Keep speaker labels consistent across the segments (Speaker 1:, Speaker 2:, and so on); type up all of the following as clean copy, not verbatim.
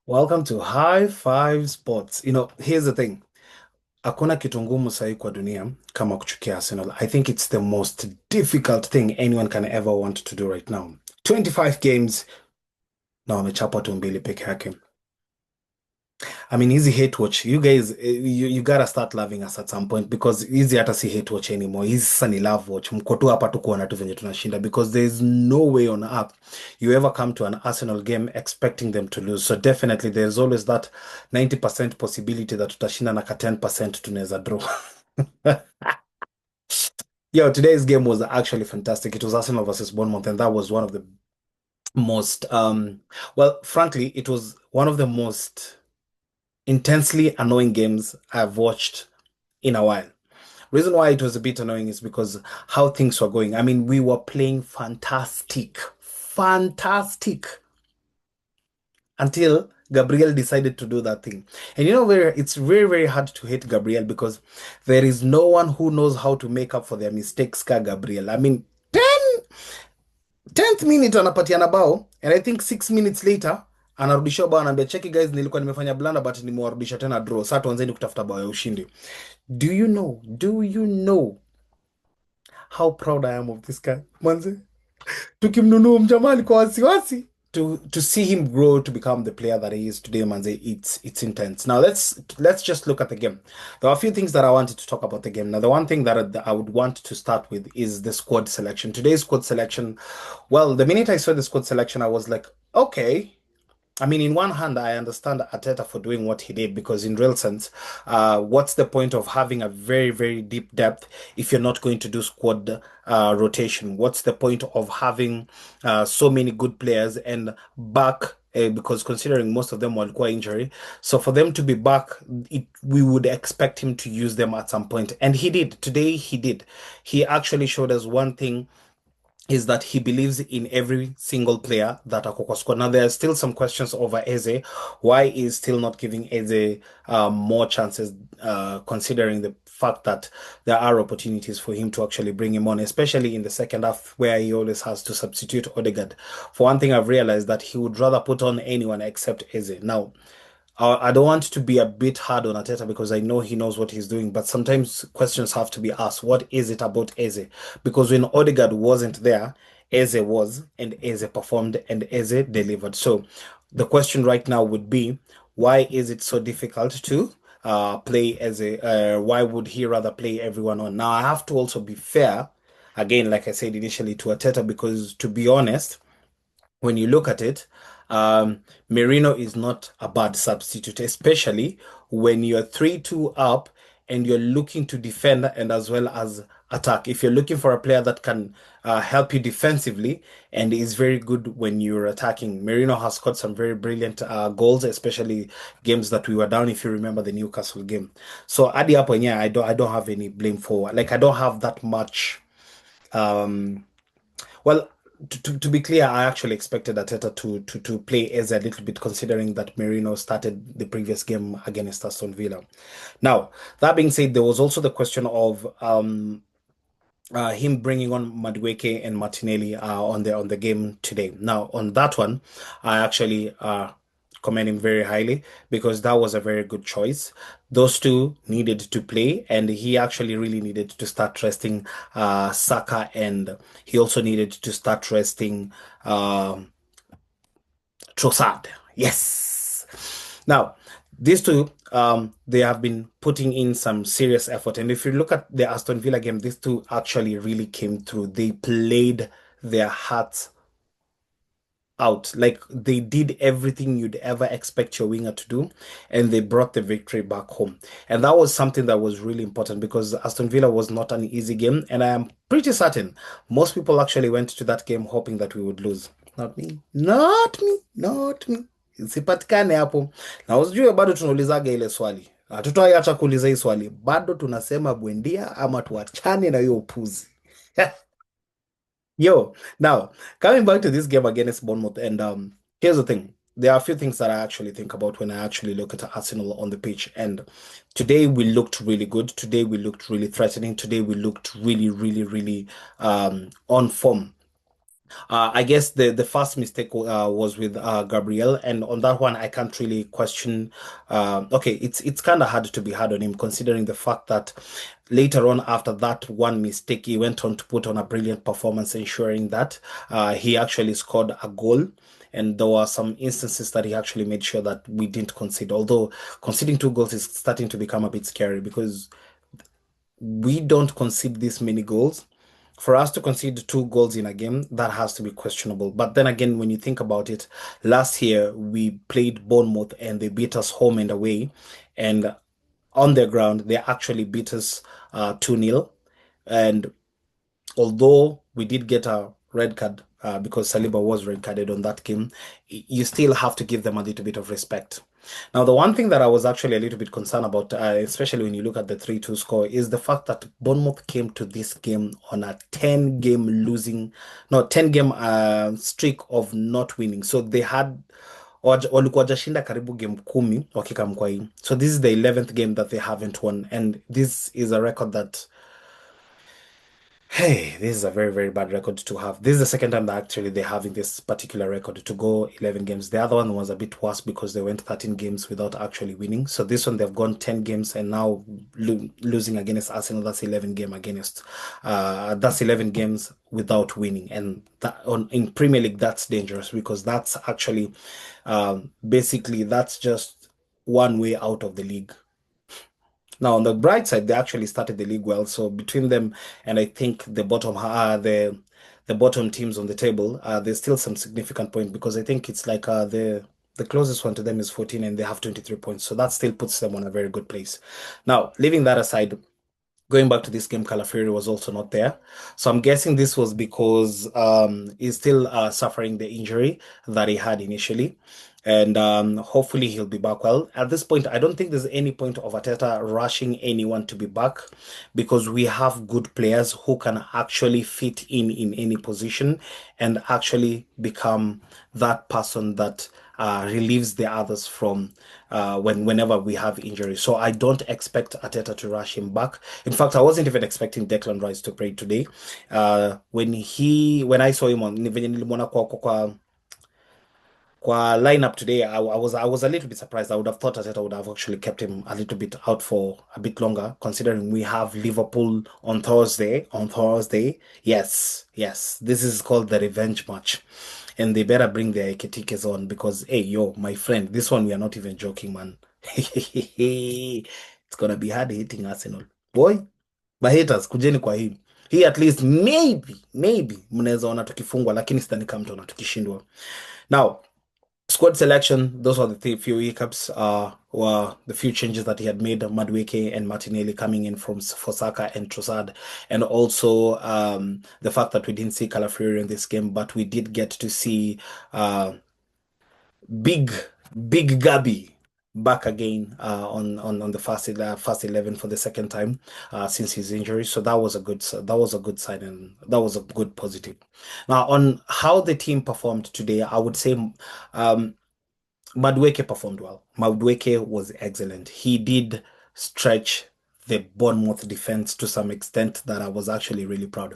Speaker 1: Welcome to High Five Sports. Here's the thing. Hakuna kitu ngumu sahi kwa dunia kama kuchukia Arsenal. I think it's the most difficult thing anyone can ever want to do right now. 25 games na wamechapa tu mbili peke yake. I mean, easy hate watch. You guys, you gotta start loving us at some point because easy hata si hate watch anymore. Hizi sasa ni love watch. Mko tu hapa tu kuona tu venye tunashinda because there's no way on earth you ever come to an Arsenal game expecting them to lose. So definitely there's always that 90% possibility that tutashinda na ka 10% tunaweza draw. Yo, today's game was actually fantastic. It was Arsenal versus Bournemouth, and that was one of the most, well, frankly, it was one of the most intensely annoying games I've watched in a while. Reason why it was a bit annoying is because how things were going. I mean, we were playing fantastic, fantastic until Gabriel decided to do that thing. And it's very, very hard to hate Gabriel because there is no one who knows how to make up for their mistakes, ka Gabriel. I mean, 10th minute anapatiana bao and I think 6 minutes later anarudisha bao, anaambia cheki guys, nilikuwa nimefanya blanda but nimewarudisha tena draw. Sasa tuanzeni kutafuta bao ya ushindi. Do you know how proud I am of this guy? Manze, tukimnunua mjamaa alikuwa wasiwasi. To see him grow to become the player that he is today, Manze, it's intense. Now let's just look at the game. There are a few things that I wanted to talk about the game. Now, the one thing that I would want to start with is the squad selection. Today's squad selection. Well, the minute I saw the squad selection, I was like, okay. I mean, in one hand, I understand Arteta for doing what he did because, in real sense, what's the point of having a very, very deep depth if you're not going to do squad rotation? What's the point of having so many good players and back? Because considering most of them were quite injury, so for them to be back, we would expect him to use them at some point, and he did. Today, he did. He actually showed us one thing is that he believes in every single player that ako kwa squad. Now, there are still some questions over Eze. Why is still not giving Eze more chances, considering the fact that there are opportunities for him to actually bring him on, especially in the second half where he always has to substitute Odegaard. For one thing, I've realized that he would rather put on anyone except Eze. Now, I don't want to be a bit hard on Arteta because I know he knows what he's doing, but sometimes questions have to be asked. What is it about Eze? Because when Odegaard wasn't there, Eze was, and Eze performed, and Eze delivered. So the question right now would be, why is it so difficult to play Eze? Why would he rather play everyone on? Now, I have to also be fair, again, like I said initially, to Arteta, because to be honest, when you look at it, Merino is not a bad substitute, especially when you're 3-2 up and you're looking to defend and as well as attack. If you're looking for a player that can help you defensively and is very good when you're attacking, Merino has got some very brilliant goals, especially games that we were down. If you remember the Newcastle game, so Adi hapo, yeah, I don't have any blame for, like, I don't have that much. Um, well, to be clear, I actually expected Arteta to play Eze a little bit, considering that Merino started the previous game against Aston Villa. Now, that being said, there was also the question of him bringing on Madueke and Martinelli on the game today. Now, on that one, I actually commend him very highly because that was a very good choice. Those two needed to play, and he actually really needed to start resting Saka, and he also needed to start resting Trossard. Yes. Now, these two, they have been putting in some serious effort. And if you look at the Aston Villa game, these two actually really came through. They played their hearts out. Like, they did everything you'd ever expect your winger to do, and they brought the victory back home. And that was something that was really important because Aston Villa was not an easy game, and I am pretty certain most people actually went to that game hoping that we would lose. Not me, not me, not me. Sipatikane hapo. Na usijue bado tunaulizaga ile swali. Hatutaiacha kuuliza hii swali. Bado tunasema bwendia ama tuachane na hiyo upuzi. Yo, now coming back to this game against Bournemouth, and here's the thing. There are a few things that I actually think about when I actually look at Arsenal on the pitch. And today we looked really good. Today we looked really threatening. Today we looked really, really, really on form. I guess the first mistake was with Gabriel, and on that one, I can't really question. Okay, it's kind of hard to be hard on him, considering the fact that later on, after that one mistake, he went on to put on a brilliant performance, ensuring that he actually scored a goal. And there were some instances that he actually made sure that we didn't concede. Although conceding two goals is starting to become a bit scary because we don't concede this many goals. For us to concede two goals in a game, that has to be questionable. But then again, when you think about it, last year we played Bournemouth and they beat us home and away. And on their ground, they actually beat us 2-0. And although we did get a red card because Saliba was red carded on that game, you still have to give them a little bit of respect. Now, the one thing that I was actually a little bit concerned about, especially when you look at the 3-2 score, is the fact that Bournemouth came to this game on a 10-game losing, no, 10-game streak of not winning. So they had walikuwa wajashinda karibu game 10 wakikam kwa hii. So this is the 11th game that they haven't won, and this is a record that hey, this is a very, very bad record to have. This is the second time that actually they're having this particular record to go 11 games. The other one was a bit worse because they went 13 games without actually winning. So this one they've gone 10 games and now losing against Arsenal. That's 11 games without winning. And that in Premier League, that's dangerous because that's actually basically that's just one way out of the league. Now, on the bright side, they actually started the league well. So between them and I think the bottom teams on the table, there's still some significant point because I think it's like the closest one to them is 14 and they have 23 points. So that still puts them on a very good place. Now, leaving that aside, going back to this game, Calafiori was also not there. So I'm guessing this was because he's still suffering the injury that he had initially. And hopefully he'll be back well. At this point, I don't think there's any point of Arteta rushing anyone to be back because we have good players who can actually fit in any position and actually become that person that relieves the others from whenever we have injuries. So I don't expect Arteta to rush him back. In fact, I wasn't even expecting Declan Rice to play today. When I saw him on venye nilimwona kwa lineup today, I was a little bit surprised. I would have thought Arteta would have actually kept him a little bit out for a bit longer, considering we have Liverpool on Thursday. On Thursday, yes, yes, this is called the revenge match, and they better bring their Eketikes on because hey, yo, my friend, this one we are not even joking, man. It's gonna be hard hitting Arsenal, boy. My haters, kujeni kwa hii at least maybe mnaweza ona tukifungwa, lakini sidhani kama mtaona tukishindwa. Now, squad selection, those are the few hiccups, were the few changes that he had made, Madueke and Martinelli coming in from for Saka and Trossard, and also the fact that we didn't see Calafiori in this game, but we did get to see Big Big Gabi back again on the first 11 for the second time since his injury. So that was a good sign and that was a good positive. Now on how the team performed today, I would say Madueke performed well. Madueke was excellent. He did stretch the Bournemouth defense to some extent that I was actually really proud.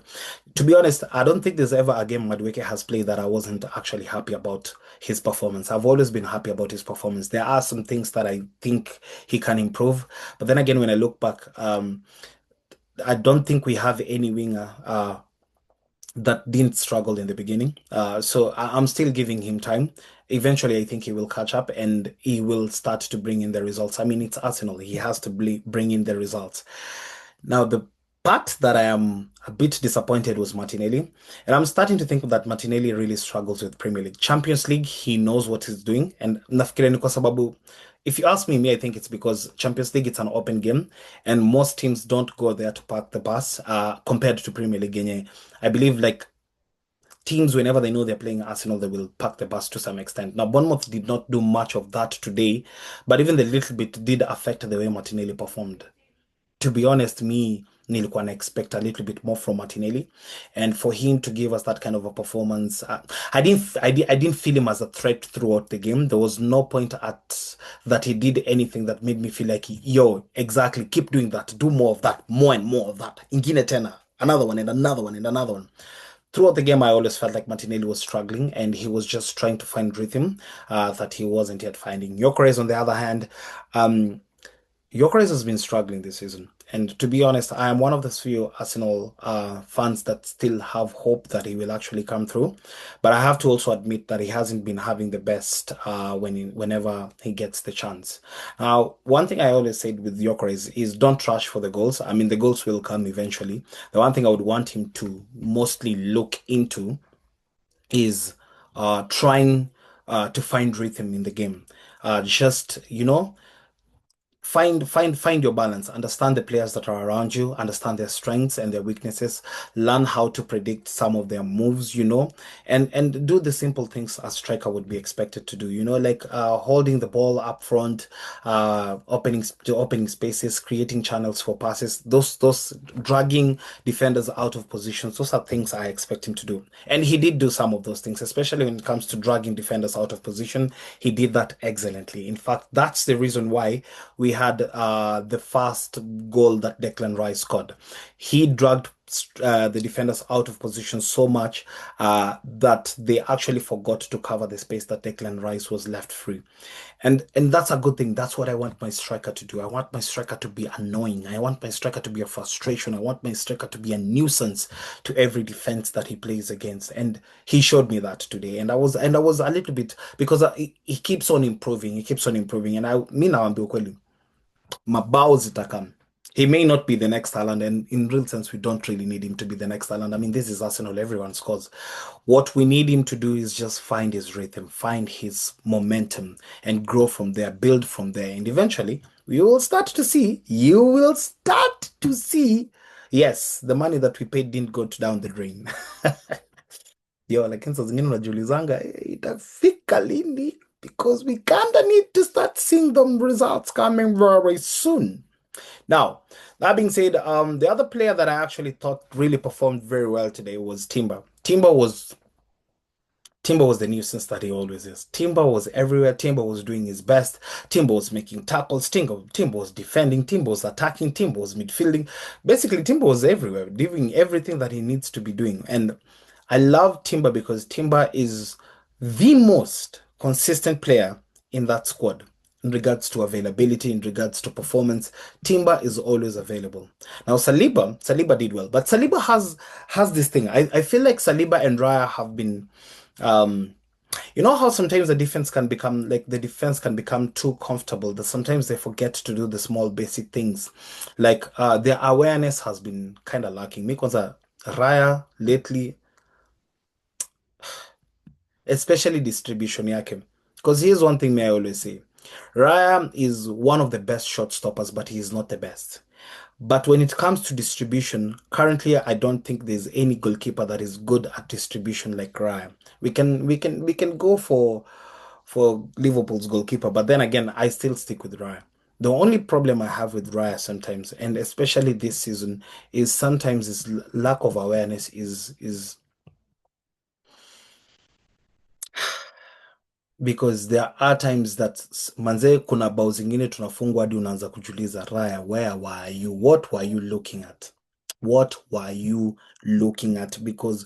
Speaker 1: To be honest, I don't think there's ever a game Madueke has played that I wasn't actually happy about his performance. I've always been happy about his performance. There are some things that I think he can improve, but then again, when I look back, I don't think we have any winger that didn't struggle in the beginning. So I'm still giving him time. Eventually, I think he will catch up and he will start to bring in the results. I mean, it's Arsenal. He has to bring in the results. Now, the part that I am a bit disappointed was Martinelli. And I'm starting to think that Martinelli really struggles with Premier League. Champions League, he knows what he's doing. And nafikiri ni kwa sababu, if you ask me, I think it's because Champions League, it's an open game. And most teams don't go there to park the bus compared to Premier League. I believe like teams, whenever they know they're playing Arsenal, they will park the bus to some extent. Now, Bournemouth did not do much of that today, but even the little bit did affect the way Martinelli performed. To be honest, me, nilikuwa na expect a little bit more from Martinelli, and for him to give us that kind of a performance, I didn't feel him as a threat throughout the game. There was no point at that he did anything that made me feel like, yo, exactly, keep doing that, do more of that, more and more of that. Ingine tena, another one and another one and another one. throughout the game, I always felt like Martinelli was struggling and he was just trying to find rhythm that he wasn't yet finding. Gyökeres, on the other hand, um, Gyökeres has been struggling this season. And to be honest, I am one of the few Arsenal fans that still have hope that he will actually come through. But I have to also admit that he hasn't been having the best whenever he gets the chance. Now, one thing I always said with Gyökeres is don't rush for the goals. I mean, the goals will come eventually. The one thing I would want him to mostly look into is trying to find rhythm in the game. Just, find your balance, understand the players that are around you, understand their strengths and their weaknesses, learn how to predict some of their moves, and do the simple things a striker would be expected to do, like holding the ball up front, opening spaces, creating channels for passes, those dragging defenders out of positions. Those are things I expect him to do, and he did do some of those things, especially when it comes to dragging defenders out of position. He did that excellently. In fact, that's the reason why we had the first goal that Declan Rice scored. He dragged the defenders out of position so much that they actually forgot to cover the space that Declan Rice was left free. And that's a good thing. That's what I want my striker to do. I want my striker to be annoying. I want my striker to be a frustration. I want my striker to be a nuisance to every defense that he plays against. And he showed me that today. And I was a little bit because he keeps on improving. He keeps on improving. And me now I'm Kweli. Mabao zitakam. He may not be the next Haaland, and in real sense, we don't really need him to be the next Haaland. I mean, this is Arsenal, everyone scores. What we need him to do is just find his rhythm, find his momentum, and grow from there, build from there. And eventually, you will start to see, yes, the money that we paid didn't go down the drain. Yo, lakini saa zingine unajiulizanga itafika lini? Because we kinda need to start seeing them results coming very soon. Now, that being said, the other player that I actually thought really performed very well today was Timber. Timber was the nuisance that he always is. Timber was everywhere. Timber was doing his best. Timber was making tackles. Timber was defending. Timber was attacking. Timber was midfielding. Basically, Timber was everywhere, doing everything that he needs to be doing. And I love Timber because Timber is the most consistent player in that squad in regards to availability, in regards to performance. Timber is always available. Now, Saliba did well, but Saliba has this thing. I feel like Saliba and Raya have been um, you know how sometimes the defense can become too comfortable that sometimes they forget to do the small basic things. Like their awareness has been kind of lacking. Me kwanza Raya lately, especially distribution yake. Because here's one thing me I always say. Raya is one of the best shot stoppers, but he is not the best. But when it comes to distribution, currently I don't think there's any goalkeeper that is good at distribution like Ryan. We can go for Liverpool's goalkeeper, but then again, I still stick with Raya. The only problem I have with Raya sometimes, and especially this season, is sometimes his lack of awareness is because there are times that manze, kuna bao zingine tunafungwa hadi unaanza kujiuliza Raya, where were you? What were you looking at? What were you looking at? Because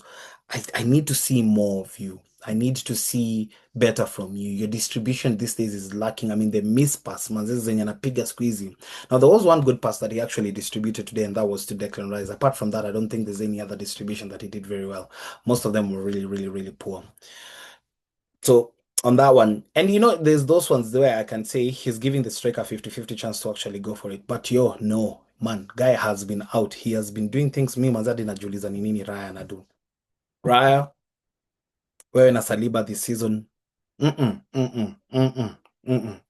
Speaker 1: I need to see more of you. I need to see better from you. Your distribution these days is lacking. I mean, the miss pass, manze zenye anapiga squeezy. Now, there was one good pass that he actually distributed today, and that was to Declan Rice. Apart from that, I don't think there's any other distribution that he did very well. Most of them were really, really, really poor. So on that one, and there's those ones where I can say he's giving the striker 50-50 chance to actually go for it. But no, man, guy has been out. He has been doing things me mazadi najiuliza ni nini Raya anadu. Raya, wewe na Saliba this season. Mm-mm, mm-mm, mm-mm, mm-mm.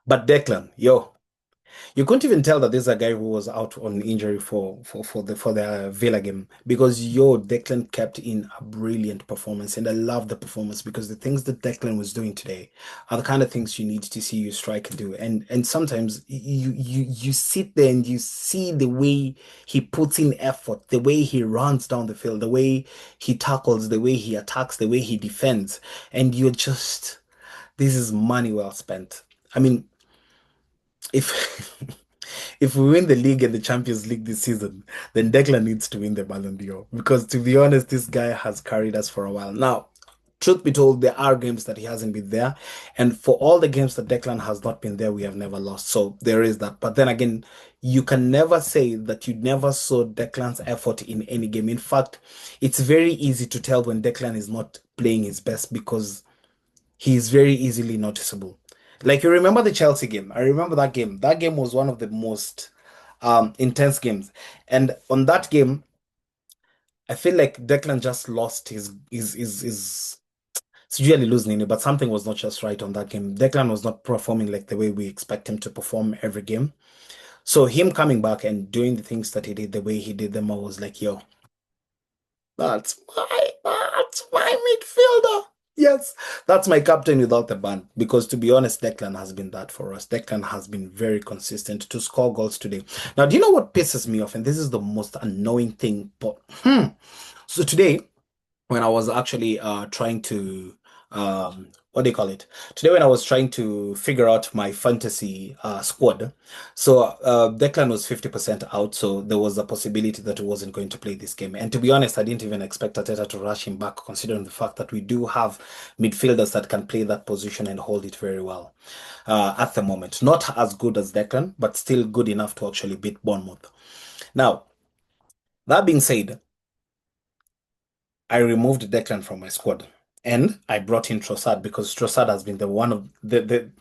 Speaker 1: But Declan, you couldn't even tell that this is a guy who was out on injury for the Villa game because Declan kept in a brilliant performance, and I love the performance because the things that Declan was doing today are the kind of things you need to see your striker do. And sometimes you sit there and you see the way he puts in effort, the way he runs down the field, the way he tackles, the way he attacks, the way he defends, and you're just this is money well spent. I mean, if If we win the league and the Champions League this season, then Declan needs to win the Ballon d'Or. Because to be honest, this guy has carried us for a while. Now, truth be told, there are games that he hasn't been there. And for all the games that Declan has not been there, we have never lost. So there is that. But then again, you can never say that you never saw Declan's effort in any game. In fact, it's very easy to tell when Declan is not playing his best because he is very easily noticeable. Like you remember the Chelsea game. I remember that game. That game was one of the most intense games. And on that game, I feel like Declan just lost his it's usually losing it, but something was not just right on that game. Declan was not performing like the way we expect him to perform every game. So him coming back and doing the things that he did the way he did them, I was like, yo, that's my midfielder. Yes, that's my captain without the band. Because to be honest, Declan has been that for us. Declan has been very consistent to score goals today. Now, do you know what pisses me off? And this is the most annoying thing. But so today, when I was actually trying to what do you call it? Today when I was trying to figure out my fantasy squad, so Declan was 50% out, so there was a possibility that he wasn't going to play this game. And to be honest, I didn't even expect Arteta to rush him back, considering the fact that we do have midfielders that can play that position and hold it very well at the moment. Not as good as Declan, but still good enough to actually beat Bournemouth. Now, that being said, I removed Declan from my squad and I brought in Trossard because Trossard has been the one of the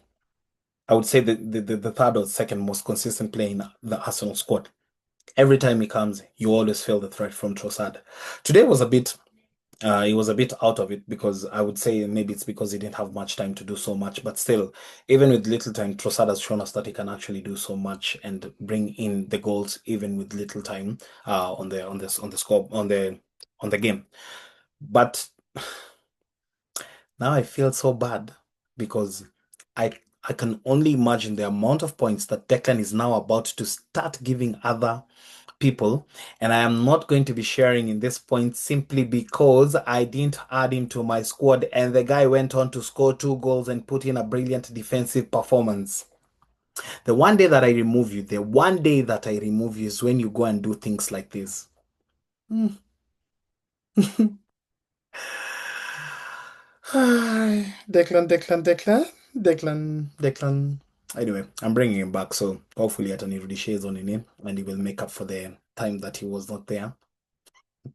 Speaker 1: I would say the third or second most consistent player in the Arsenal squad. Every time he comes, you always feel the threat from Trossard. Today was a bit he was a bit out of it because I would say maybe it's because he didn't have much time to do so much, but still, even with little time, Trossard has shown us that he can actually do so much and bring in the goals even with little time on the score on the game. But now I feel so bad because I I can only imagine the amount of points that Declan is now about to start giving other people, and I am not going to be sharing in this point simply because I didn't add him to my squad, and the guy went on to score 2 goals and put in a brilliant defensive performance. The one day that I remove you, the one day that I remove you is when you go and do things like this. Hmm. Declan. Anyway, I'm bringing him back, so hopefully Atanirudi shares on in him and he will make up for the time that he was not there.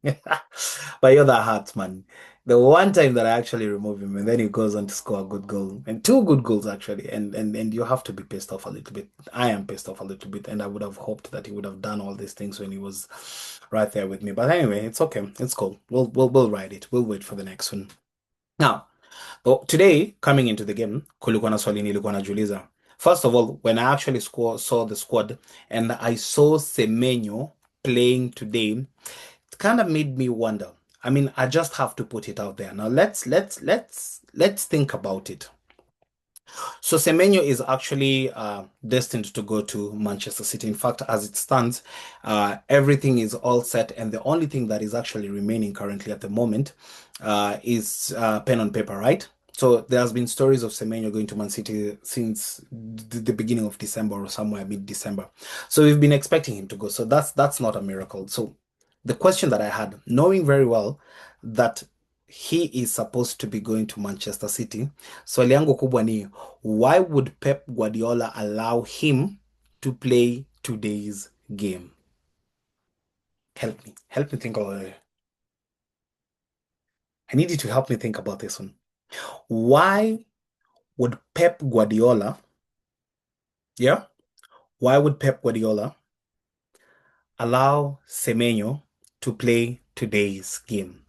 Speaker 1: But you're the heart, man. The one time that I actually remove him and then he goes on to score a good goal and 2 good goals actually, and you have to be pissed off a little bit. I am pissed off a little bit, and I would have hoped that he would have done all these things when he was right there with me. But anyway, it's okay. It's cool. We'll ride it. We'll wait for the next one. Now, today, coming into the game, kulikuwa na swali nilikuwa najiuliza. First of all, when I actually saw the squad and I saw Semenyo playing today, it kind of made me wonder. I mean, I just have to put it out there. Now let's think about it. So Semenyo is actually destined to go to Manchester City. In fact, as it stands, everything is all set, and the only thing that is actually remaining currently at the moment is pen on paper, right? So there has been stories of Semenyo going to Man City since the beginning of December or somewhere mid-December. So we've been expecting him to go. So that's not a miracle. So the question that I had, knowing very well that he is supposed to be going to Manchester City, swali yangu kubwa ni why would Pep Guardiola allow him to play today's game? Help me think about it. I need you to help me think about this one. Why would Pep Guardiola, yeah, why would Pep Guardiola allow Semenyo to play today's game?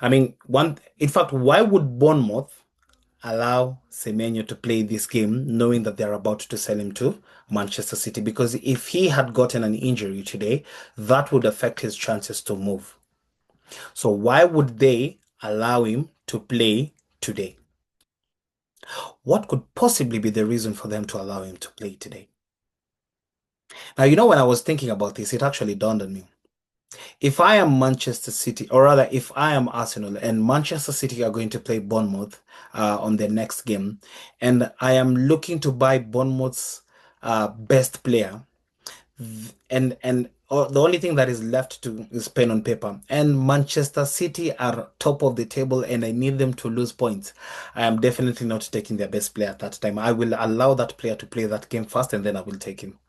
Speaker 1: I mean, in fact, why would Bournemouth allow Semenyo to play this game knowing that they're about to sell him to Manchester City? Because if he had gotten an injury today, that would affect his chances to move. So why would they allow him to play today? What could possibly be the reason for them to allow him to play today? Now, when I was thinking about this, it actually dawned on me. If I am Manchester City, or rather, if I am Arsenal and Manchester City are going to play Bournemouth on their next game, and I am looking to buy Bournemouth's best player, and the only thing that is left to is pen on paper. And Manchester City are top of the table, and I need them to lose points. I am definitely not taking their best player at that time. I will allow that player to play that game first, and then I will take him.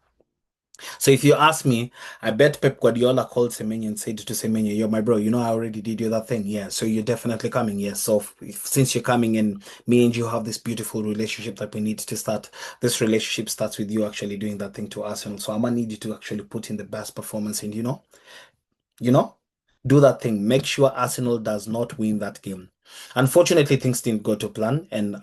Speaker 1: So if you ask me, I bet Pep Guardiola called Semenyo and said to Semenyo, "Yo, my bro, you know I already did you that thing. Yeah, so you're definitely coming. Yes. So since you're coming in, me and you have this beautiful relationship that we need to start. This relationship starts with you actually doing that thing to Arsenal. So I'm gonna need you to actually put in the best performance and you know, do that thing. Make sure Arsenal does not win that game." Unfortunately, things didn't go to plan, and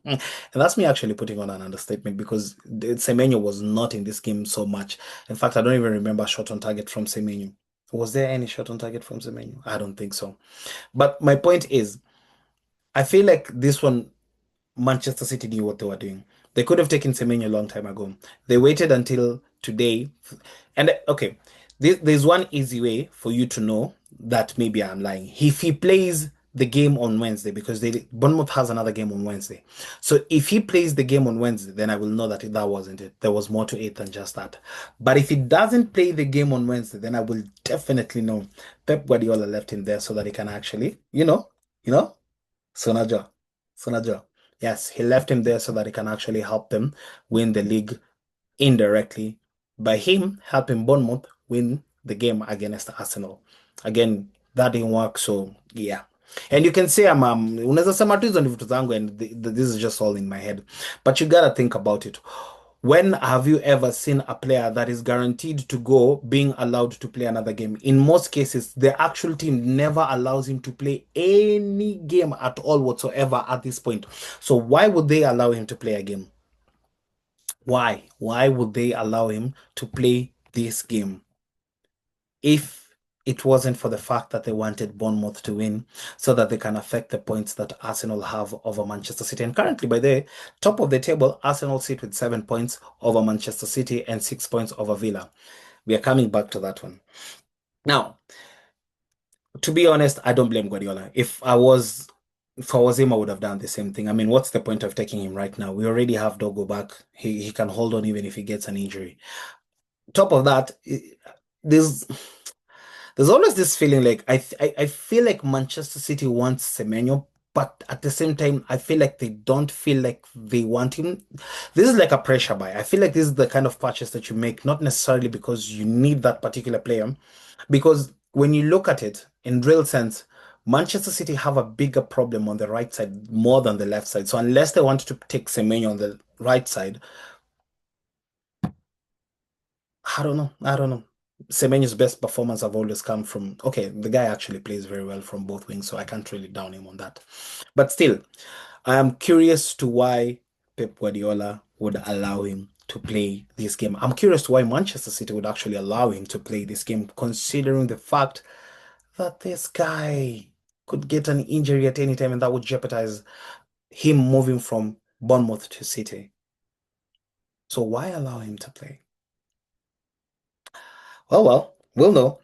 Speaker 1: and that's me actually putting on an understatement because Semenyo was not in this game so much. In fact, I don't even remember shot on target from Semenyo. Was there any shot on target from Semenyo? I don't think so. But my point is, I feel like this one Manchester City knew what they were doing. They could have taken Semenyo a long time ago. They waited until today. And okay, there's one easy way for you to know that maybe I'm lying. If he plays the game on Wednesday, because Bournemouth has another game on Wednesday. So if he plays the game on Wednesday, then I will know that that wasn't it. There was more to it than just that. But if he doesn't play the game on Wednesday, then I will definitely know Pep Guardiola left him there so that he can actually, you know, Sonaja. Sonaja. Yes, he left him there so that he can actually help them win the league indirectly by him helping Bournemouth win the game against Arsenal. Again, that didn't work, so yeah. And you can say unaweza sema tu hizo ni vitu zangu and this is just all in my head. But you gotta think about it. When have you ever seen a player that is guaranteed to go being allowed to play another game? In most cases, the actual team never allows him to play any game at all whatsoever at this point. So why would they allow him to play a game? Why? Why would they allow him to play this game if it wasn't for the fact that they wanted Bournemouth to win so that they can affect the points that Arsenal have over Manchester City? And currently, by the top of the table, Arsenal sit with 7 points over Manchester City and 6 points over Villa. We are coming back to that one. Now, to be honest, I don't blame Guardiola. If I was him, I would have done the same thing. I mean, what's the point of taking him right now? We already have Dogo back. He can hold on even if he gets an injury. Top of that, there's there's always this feeling like I feel like Manchester City wants Semenyo, but at the same time, I feel like they don't feel like they want him. This is like a pressure buy. I feel like this is the kind of purchase that you make, not necessarily because you need that particular player, because when you look at it in real sense, Manchester City have a bigger problem on the right side more than the left side. So unless they want to take Semenyo on the right side, I don't know. I don't know. Semenyo's best performance have always come from, okay, the guy actually plays very well from both wings, so I can't really down him on that. But still, I am curious to why Pep Guardiola would allow him to play this game. I'm curious to why Manchester City would actually allow him to play this game, considering the fact that this guy could get an injury at any time and that would jeopardize him moving from Bournemouth to City. So why allow him to play? Well, we'll know.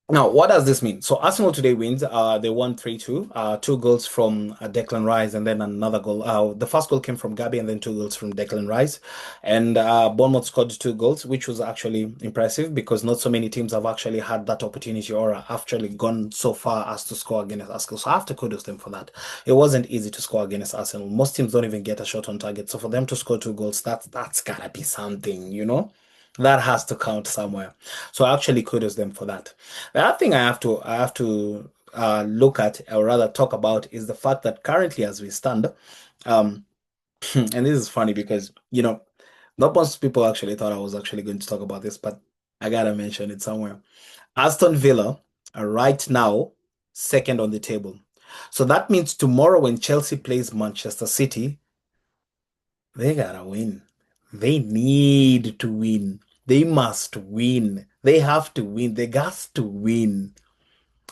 Speaker 1: Now, what does this mean? So Arsenal today wins. They won 3-2. Two goals from Declan Rice and then another goal. The first goal came from Gabi and then two goals from Declan Rice. And Bournemouth scored two goals, which was actually impressive because not so many teams have actually had that opportunity or actually gone so far as to score against Arsenal. So I have to kudos them for that. It wasn't easy to score against Arsenal. Most teams don't even get a shot on target. So for them to score two goals, that's gotta be something, you know? That has to count somewhere. So I actually kudos them for that. The other thing I have to look at or rather talk about is the fact that currently as we stand, um, and this is funny because not most people actually thought I was actually going to talk about this, but I gotta mention it somewhere. Aston Villa are right now second on the table. So that means tomorrow when Chelsea plays Manchester City, they gotta win. They need to win. They must win. They have to win. They got to win.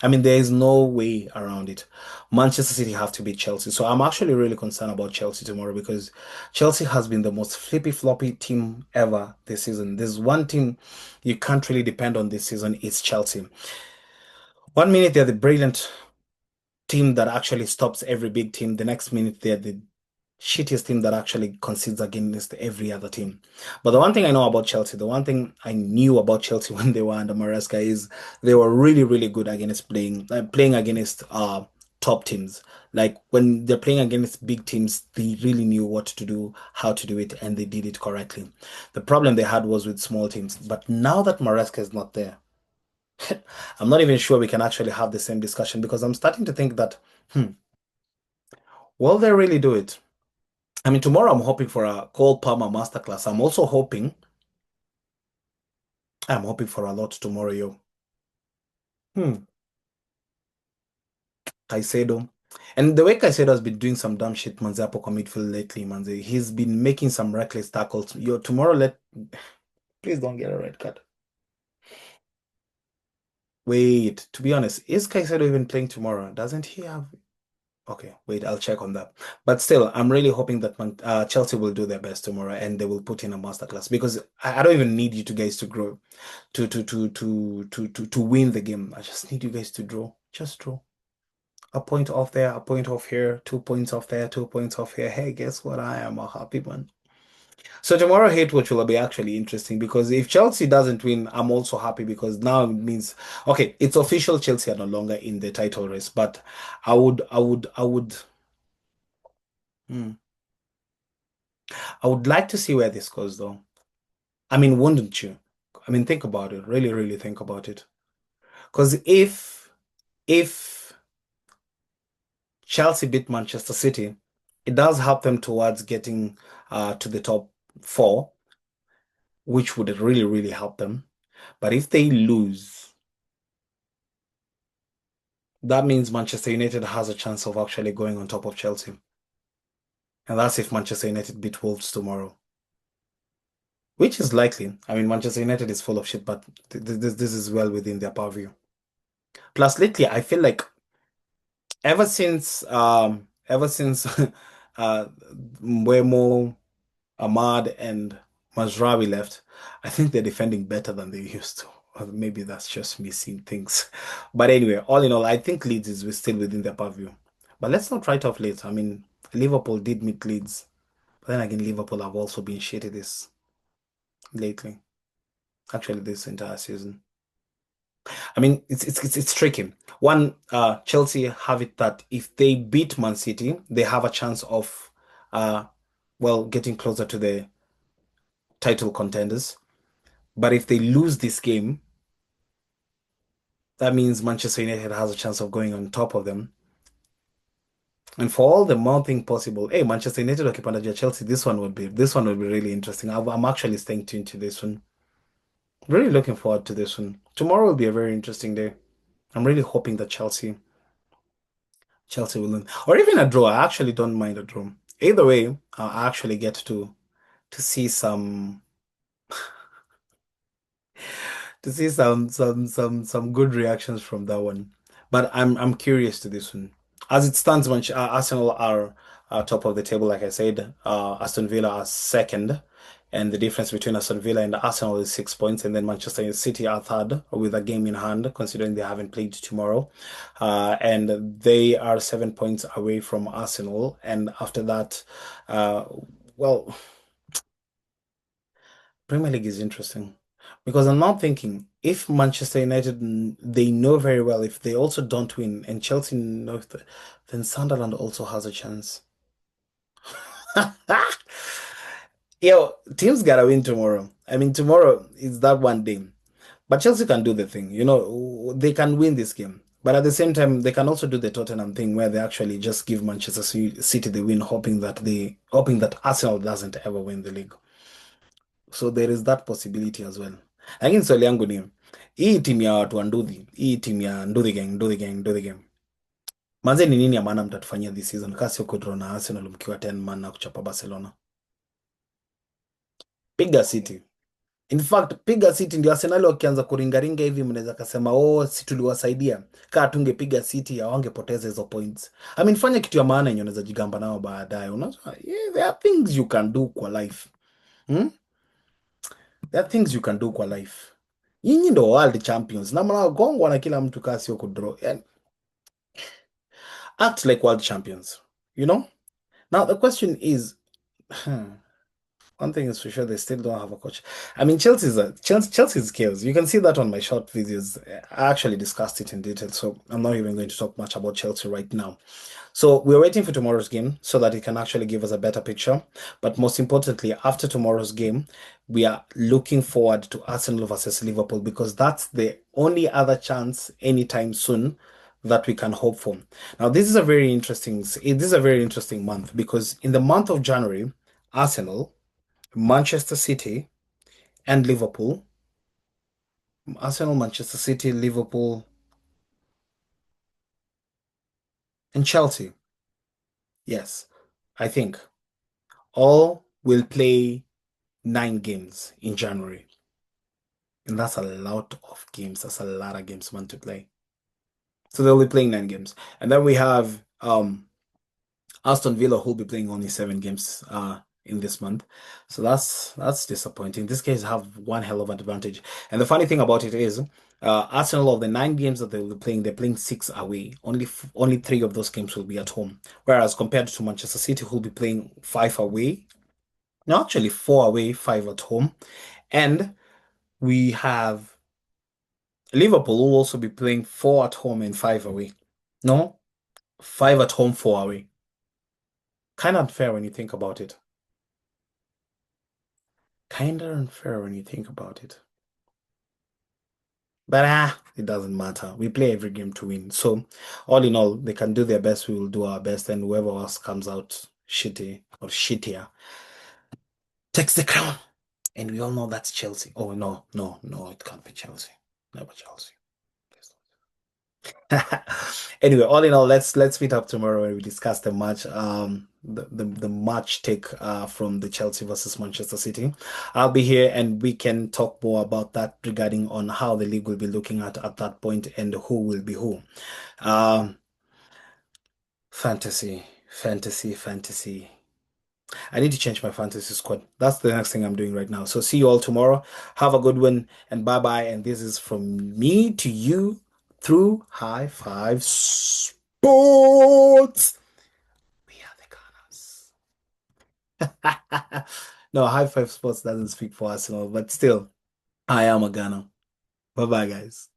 Speaker 1: I mean, there is no way around it. Manchester City have to beat Chelsea. So I'm actually really concerned about Chelsea tomorrow because Chelsea has been the most flippy floppy team ever this season. There's one team you can't really depend on this season, it's Chelsea. One minute they're the brilliant team that actually stops every big team. The next minute they're the shittiest team that actually concedes against every other team. But the one thing I know about Chelsea, the one thing I knew about Chelsea when they were under Maresca is they were really, really good against playing against top teams. Like when they're playing against big teams, they really knew what to do, how to do it, and they did it correctly. The problem they had was with small teams. But now that Maresca is not there, I'm not even sure we can actually have the same discussion because I'm starting to think that, will they really do it? I mean, tomorrow I'm hoping for a Cole Palmer masterclass. I'm hoping for a lot tomorrow, yo. Hmm. Caicedo. And the way Caicedo has been doing some dumb shit, manze, hapo kwa midfield lately, manze. He's been making some reckless tackles. Yo, tomorrow please don't get a red card. Wait, to be honest, is Caicedo even playing tomorrow? Doesn't he have? Okay, wait, I'll check on that. But still, I'm really hoping that Chelsea will do their best tomorrow and they will put in a masterclass because I don't even need you two guys to grow to win the game. I just need you guys to draw. Just draw. A point off there, a point off here, 2 points off there, 2 points off here. Hey, guess what? I am a happy man. So tomorrow hate watch will be actually interesting because if Chelsea doesn't win, I'm also happy because now it means okay, it's official Chelsea are no longer in the title race. But hmm, I would like to see where this goes though. I mean, wouldn't you? I mean, think about it. Really, really think about it. Because if Chelsea beat Manchester City, it does help them towards getting to the top four, which would really, really help them. But if they lose, that means Manchester United has a chance of actually going on top of Chelsea. And that's if Manchester United beat Wolves tomorrow, which is likely. I mean, Manchester United is full of shit, but this is well within their purview. Plus, lately, I feel like ever since uh Mbeumo, Ahmad and Mazraoui left, I think they're defending better than they used to. Or maybe that's just me seeing things. But anyway, all in all, I think Leeds is still within their purview. But let's not write off Leeds. I mean, Liverpool did meet Leeds. But then again, Liverpool have also been shitty this lately. Actually, this entire season. I mean, it's tricky. One, Chelsea have it that if they beat Man City, they have a chance of, uh, well, getting closer to the title contenders. But if they lose this game, that means Manchester United has a chance of going on top of them. And for all the mouthing possible, hey, Manchester United wakipanda juu ya Chelsea, this one would be really interesting. I'm actually staying tuned to this one. Really looking forward to this one. Tomorrow will be a very interesting day. I'm really hoping that Chelsea will win, or even a draw. I actually don't mind a draw. Either way, I actually get to see some good reactions from that one. But I'm curious to this one. As it stands, Arsenal are top of the table, like I said. Aston Villa are second, and the difference between Aston Villa and Arsenal is 6 points. And then Manchester City are third with a game in hand, considering they haven't played tomorrow. And they are 7 points away from Arsenal. And after that, well. Premier League is interesting because I'm now thinking if Manchester United they know very well if they also don't win and Chelsea know then Sunderland also has a chance. Yo, teams gotta win tomorrow. I mean, tomorrow is that one day, but Chelsea can do the thing. They can win this game. But at the same time, they can also do the Tottenham thing where they actually just give Manchester City the win, hoping that Arsenal doesn't ever win the league. So there is that possibility as well. Lakini swali yangu ni hii timu ya watu wa Nduthi, hii timu ya Nduthi Gang, Nduthi Gang, Nduthi Gang. Manze ni nini ya maana mtatufanyia this season? Kasi uko draw na Arsenal mkiwa 10 man na kuchapa Barcelona. Piga City. In fact, piga City ndio Arsenal wakianza kuringaringa hivi mnaweza kasema si tuliwasaidia. Kaa tungepiga City hawangepoteza hizo points. I mean, fanya kitu ya maana yenye unaweza jigamba nao baadaye. Unajua, yeah, there are things you can do kwa life. Hmm? There are things you can do kwa life. Nyinyi ndo world champions na mnagongwa na kila mtu kasi sio kudraw. Yani, act like world champions. You know? Now the question is, one thing is for sure, they still don't have a coach. I mean, Chelsea's chaos. You can see that on my short videos. I actually discussed it in detail, so I'm not even going to talk much about Chelsea right now. So we're waiting for tomorrow's game so that it can actually give us a better picture. But most importantly, after tomorrow's game, we are looking forward to Arsenal versus Liverpool because that's the only other chance anytime soon that we can hope for. Now, this is a very interesting month because in the month of January, Arsenal, Manchester City, and Liverpool, Arsenal, Manchester City, Liverpool, and Chelsea. Yes, I think all will play 9 games in January. And that's a lot of games. That's a lot of games, man, to play. So they'll be playing 9 games. And then we have Aston Villa who'll be playing only 7 games in this month. So that's disappointing. These guys have one hell of an advantage. And the funny thing about it is Arsenal of the 9 games that they'll be playing, they're playing 6 away. Only 3 of those games will be at home. Whereas compared to Manchester City, who'll be playing 5 away. No, actually 4 away, 5 at home. And we have Liverpool will also be playing 4 at home and 5 away. No, 5 at home, 4 away. Kind of unfair when you think about it. Kind of unfair when you think about it. But it doesn't matter. We play every game to win. So, all in all, they can do their best. We will do our best, and whoever else comes out shitty or shittier takes the crown. And we all know that's Chelsea. Oh no, no, no! It can't be Chelsea. Never Chelsea. Anyway, all in all, let's meet up tomorrow when we discuss the match. The match take from the Chelsea versus Manchester City. I'll be here and we can talk more about that regarding on how the league will be looking at that point and who will be who. Um, fantasy, fantasy, fantasy. I need to change my fantasy squad. That's the next thing I'm doing right now. So see you all tomorrow. Have a good one and bye bye. And this is from me to you through High Five Sports. We are the Gunners. No, High Five Sports doesn't speak for Arsenal, but still, I am a Gunner. Bye bye, guys.